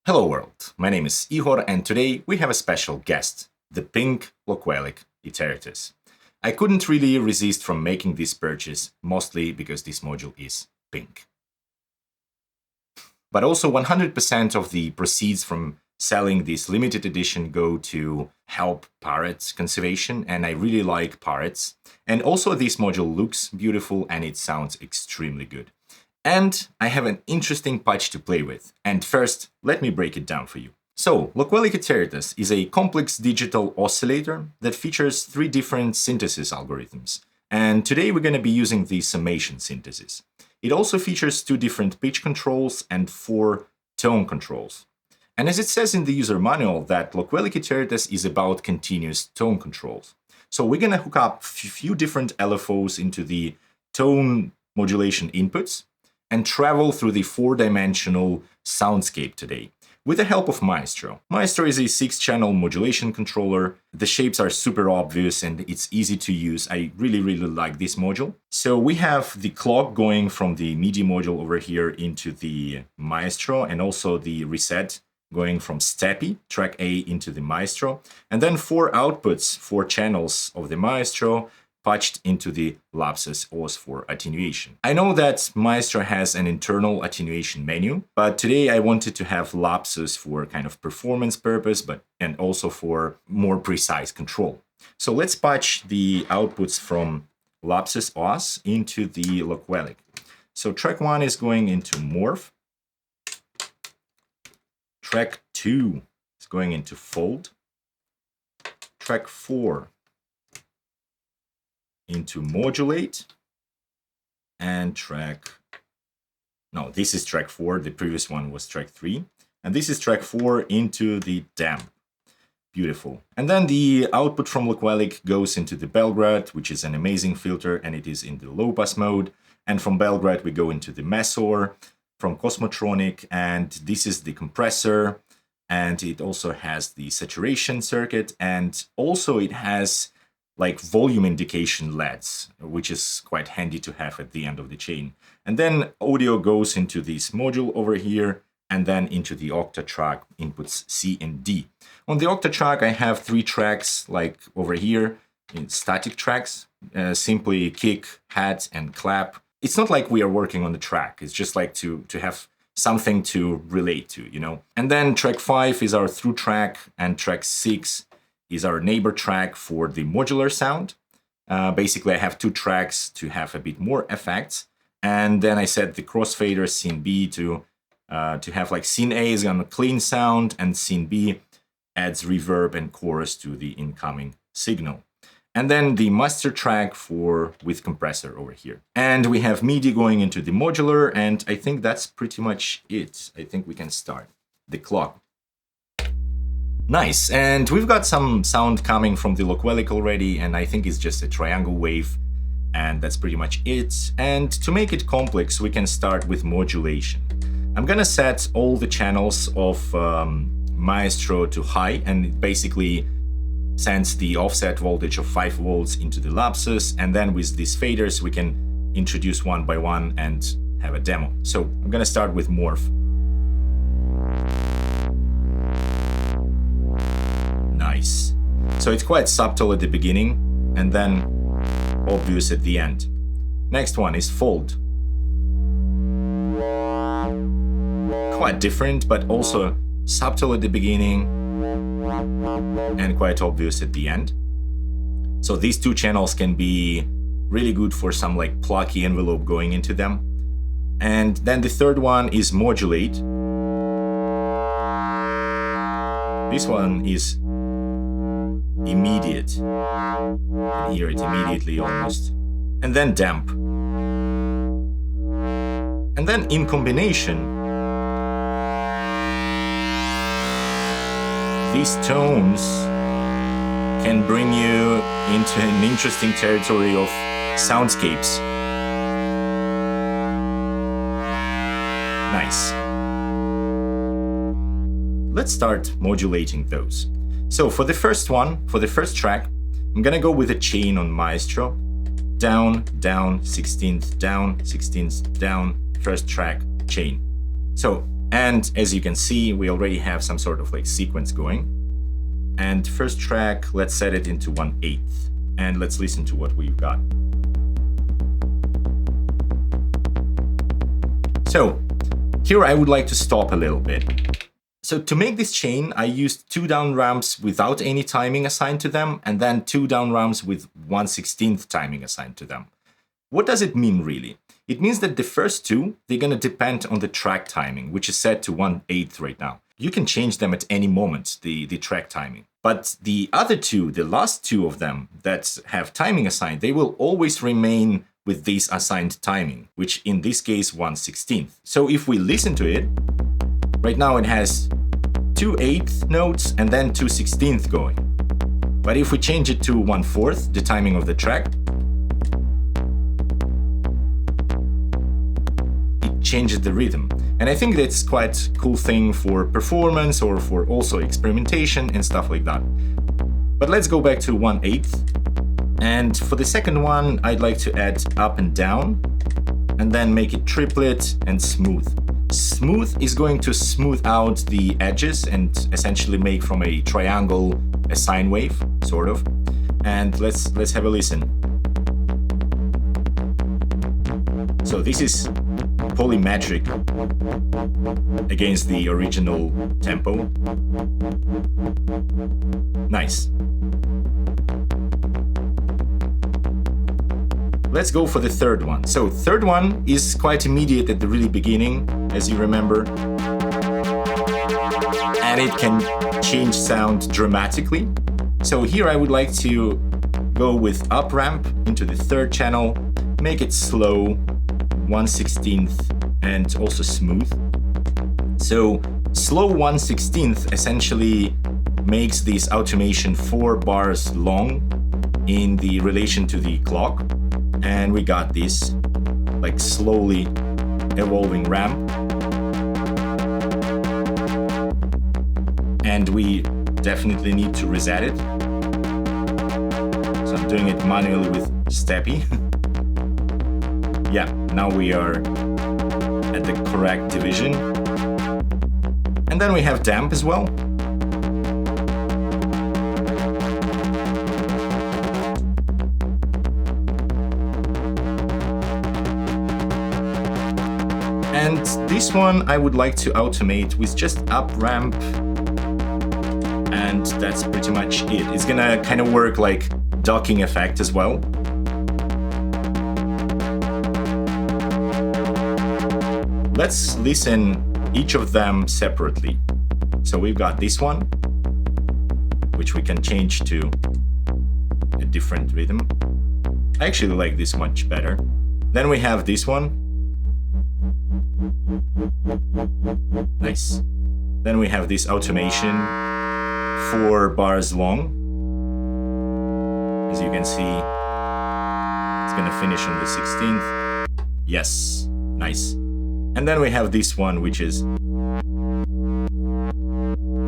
Hello world, my name is Ihor and today we have a special guest, the Pink Loquelic Iteritas. I couldn't really resist from making this purchase, mostly because this module is pink. But also 100% of the proceeds from selling this limited edition go to help parrot conservation, and I really like parrots. And also this module looks beautiful and it sounds extremely good. And I have an interesting patch to play with. And first, let me break it down for you. So, Loquelic Iteritas is a complex digital oscillator that features 3 different synthesis algorithms. And today we're going to be using the summation synthesis. It also features 2 different pitch controls and 4 tone controls. And as it says in the user manual, that Loquelic Iteritas is about continuous tone controls. So we're going to hook up a few different LFOs into the tone modulation inputs and travel through the 4-dimensional soundscape today with the help of Maestro. Maestro is a 6-channel modulation controller. The shapes are super obvious and it's easy to use. I really like this module. So we have the clock going from the MIDI module over here into the Maestro, and also the reset going from Steppy, track A, into the Maestro, and then 4 outputs, 4 channels of the Maestro patched into the Lapsus OS for attenuation. I know that Maestro has an internal attenuation menu, but today I wanted to have Lapsus for kind of performance purpose, and also for more precise control. So let's patch the outputs from Lapsus OS into the Loquelic. So track 1 is going into Morph. Track 2 is going into Fold. Track 4 into Modulate. And this is track 4. The previous one was track 3. And this is track 4 into the Damp. Beautiful. And then the output from Loquelic goes into the Belgrade, which is an amazing filter, and it is in the low pass mode. And from Belgrade we go into the Mesor from Cosmotronic, and this is the compressor, and it also has the saturation circuit, and also it has like volume indication LEDs, which is quite handy to have at the end of the chain. And then audio goes into this module over here, and then into the Octatrack inputs C and D. On the Octatrack I have 3 tracks like over here, in static tracks, simply kick, hat, and clap. It's not like we are working on the track, it's just like to have something to relate to, you know. And then track 5 is our through track, and track 6 is our neighbor track for the modular sound. Basically I have 2 tracks to have a bit more effects, and then I set the crossfader scene B to have like scene A is on a clean sound, and scene B adds reverb and chorus to the incoming signal. And then the master track with compressor over here. And we have MIDI going into the modular, and I think that's pretty much it. I think we can start the clock. Nice, and we've got some sound coming from the Loquelic already, and I think it's just a triangle wave, and that's pretty much it. And to make it complex, we can start with modulation. I'm gonna set all the channels of Maestro to high, and it basically sends the offset voltage of 5 volts into the Lapsus, and then with these faders we can introduce one by one and have a demo. So I'm gonna start with Morph. Nice. So it's quite subtle at the beginning and then obvious at the end. Next one is Fold. Quite different, but also subtle at the beginning and quite obvious at the end. So these 2 channels can be really good for some like plucky envelope going into them. And then the third one is Modulate. This one is immediate. You can hear it immediately almost. And then Damp. And then in combination, these tones can bring you into an interesting territory of soundscapes. Nice. Let's start modulating those. So for the first one, for the first track, I'm gonna go with a chain on Maestro. Down, down, 16th, down, 16th, down, first track, chain. So And as you can see, we already have some sort of like sequence going. And first track, let's set it into 1/8. And let's listen to what we've got. So here I would like to stop a little bit. So to make this chain, I used 2 down ramps without any timing assigned to them, and then 2 down ramps with 1/16 timing assigned to them. What does it mean really? It means that the first 2, they're gonna depend on the track timing, which is set to 1/8 right now. You can change them at any moment, the track timing. But the other 2, the last 2 of them that have timing assigned, they will always remain with this assigned timing, which in this case 1/16. So if we listen to it, right now it has 2 8th notes and then 2 16th going. But if we change it to 1/4, the timing of the track, it changes the rhythm. And I think that's quite a cool thing for performance or for also experimentation and stuff like that. But let's go back to 1/8. And for the second one, I'd like to add up and down, and then make it triplet and smooth. Smooth is going to smooth out the edges and essentially make from a triangle a sine wave, sort of. And let's have a listen. So this is polymetric against the original tempo. Nice. Let's go for the third one. So third one is quite immediate at the really beginning, as you remember. And it can change sound dramatically. So here I would like to go with up ramp into the third channel, make it slow, 1/16, and also smooth. So slow 1/16 essentially makes this automation 4 bars long in the relation to the clock. And we got this like slowly evolving ramp. And we definitely need to reset it. So I'm doing it manually with Steppy. Yeah, now we are at the correct division. And then we have damp as well. And this one I would like to automate with just up ramp, and that's pretty much it. It's gonna kind of work like docking effect as well. Let's listen each of them separately. So we've got this one, which we can change to a different rhythm. I actually like this much better. Then we have this one. Nice. Then we have this automation, 4 bars long. As you can see, it's gonna finish on the 16th. Yes, nice. And then we have this one, which is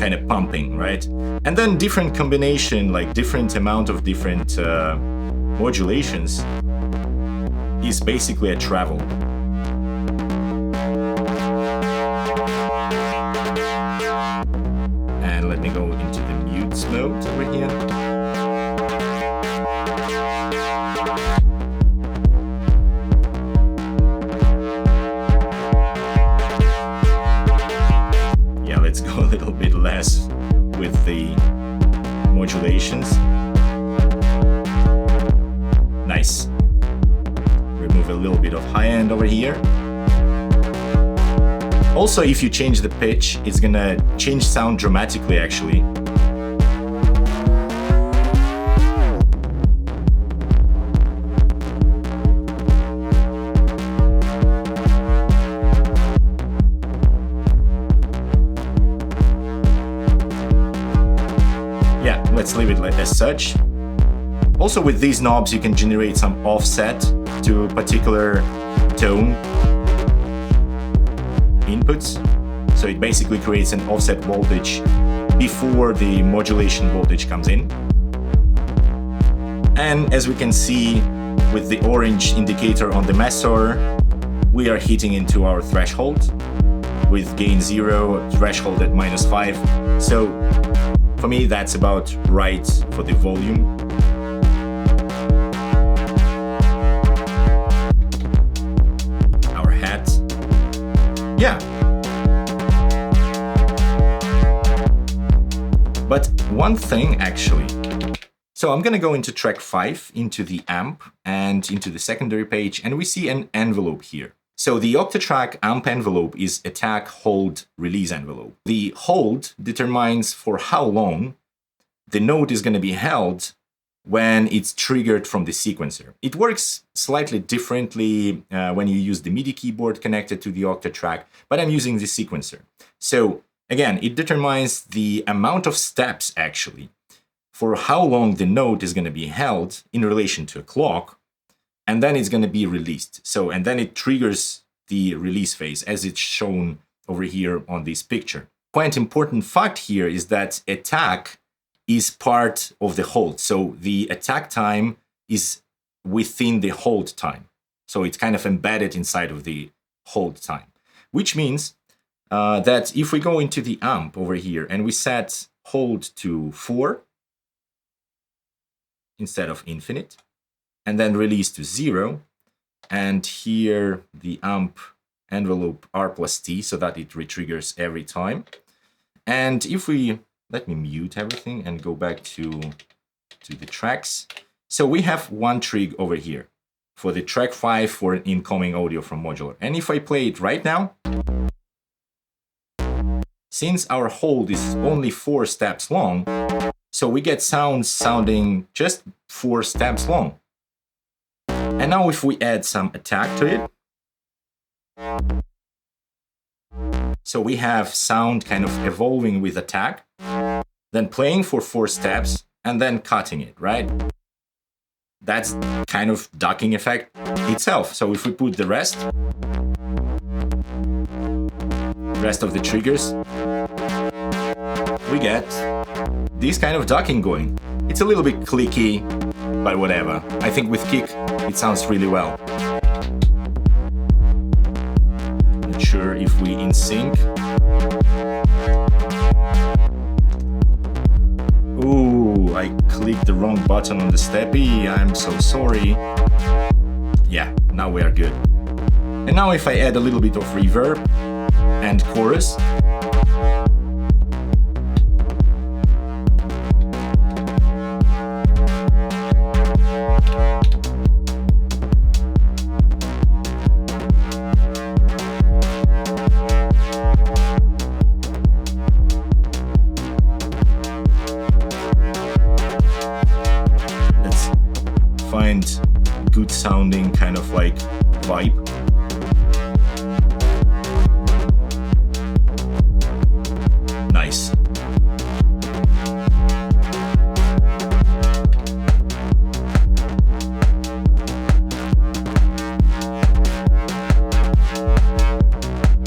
kind of pumping, right? And then different combination, like different amount of different modulations is basically a travel. And let me go into the mutes mode over here. Yeah, let's go a little bit less with the modulations. Nice. Remove a little bit of high end over here. Also, if you change the pitch, it's gonna change sound dramatically, actually. Yeah, let's leave it as such. Also, with these knobs, you can generate some offset to a particular tone inputs. So it basically creates an offset voltage before the modulation voltage comes in. And as we can see with the orange indicator on the Maestro, we are hitting into our threshold. with gain 0, threshold at -5. So for me, that's about right for the volume. Our hat. Yeah. But one thing actually. So I'm gonna go into track 5, into the amp and into the secondary page, and we see an envelope here. So the Octatrack Amp Envelope is attack, hold, release envelope. The hold determines for how long the note is gonna be held when it's triggered from the sequencer. It works slightly differently when you use the MIDI keyboard connected to the Octatrack, but I'm using the sequencer. So again, it determines the amount of steps actually for how long the note is going to be held in relation to a clock, and then it's going to be released. So, and then it triggers the release phase as it's shown over here on this picture. Quite important fact here is that attack is part of the hold. So the attack time is within the hold time. So it's kind of embedded inside of the hold time, which means that if we go into the amp over here and we set hold to 4, instead of infinite, and then release to 0, and here the amp envelope R+T so that it retriggers every time. And if we, let me mute everything and go back to the tracks. So we have one trig over here for the track 5 for incoming audio from Modular. And if I play it right now, since our hold is only 4 steps long, so we get sounds sounding just 4 steps long. And now if we add some attack to it, so we have sound kind of evolving with attack, then playing for 4 steps, and then cutting it, right? That's kind of ducking effect itself. So if we put the rest of the triggers, we get this kind of ducking going. It's a little bit clicky, but whatever. I think with kick, it sounds really well. Not sure if we in sync. Ooh, I clicked the wrong button on the steppy. I'm so sorry. Yeah, now we are good. And now if I add a little bit of reverb and chorus, find good sounding kind of like vibe. Nice.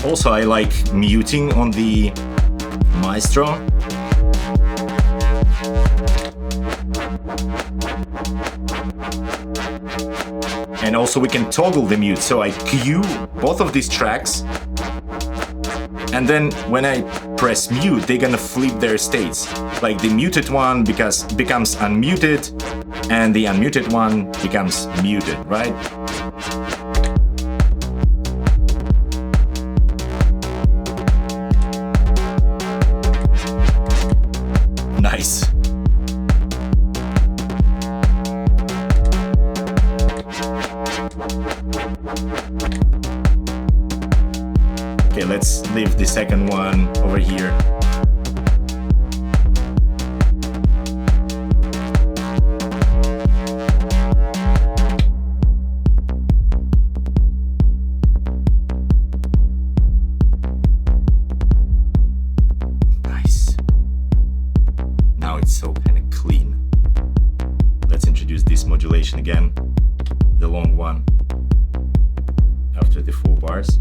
Also, I like muting on the Maestro. And also we can toggle the mute, so I cue both of these tracks, and then when I press mute, they're gonna flip their states. Like the muted one becomes unmuted, and the unmuted one becomes muted, right? Nice. Okay, let's leave the second one over here. Nice. Now it's so kind of clean. Let's introduce this modulation again, the long one, after the 4 bars.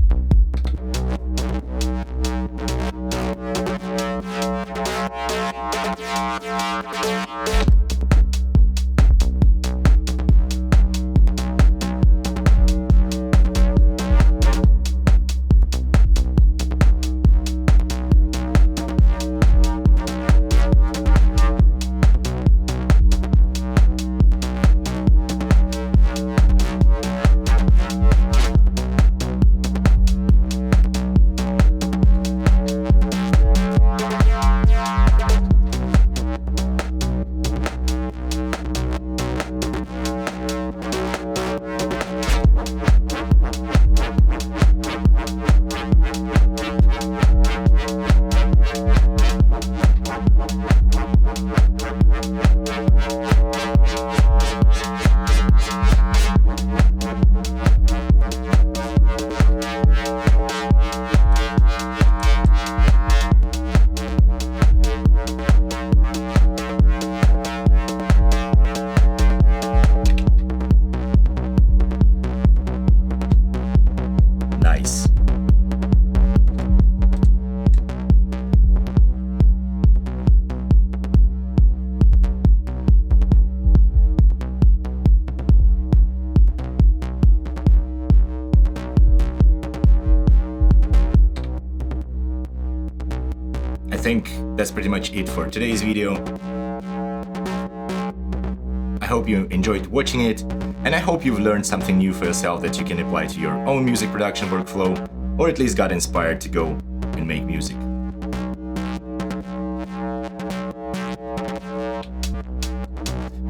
I think that's pretty much it for today's video. I hope you enjoyed watching it, and I hope you've learned something new for yourself that you can apply to your own music production workflow, or at least got inspired to go and make music.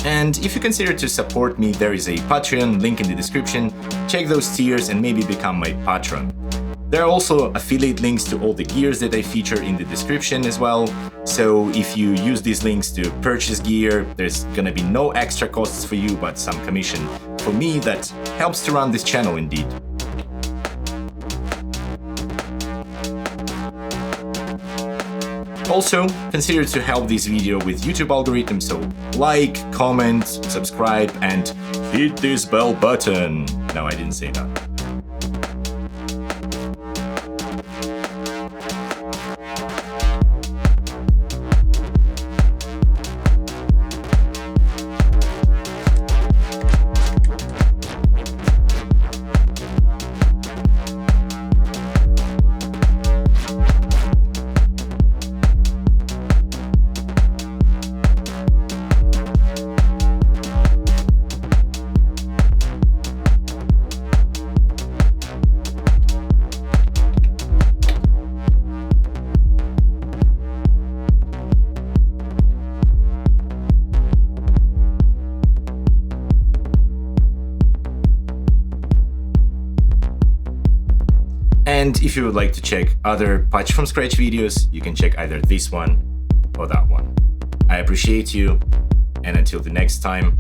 And if you consider to support me, there is a Patreon link in the description. Check those tiers and maybe become my patron. There are also affiliate links to all the gears that I feature in the description as well. So if you use these links to purchase gear, there's gonna be no extra costs for you, but some commission for me that helps to run this channel indeed. Also, consider to help this video with YouTube algorithm, so like, comment, subscribe, and hit this bell button. No, I didn't say that. And if you would like to check other Patch from Scratch videos, you can check either this one or that one. I appreciate you, and until the next time,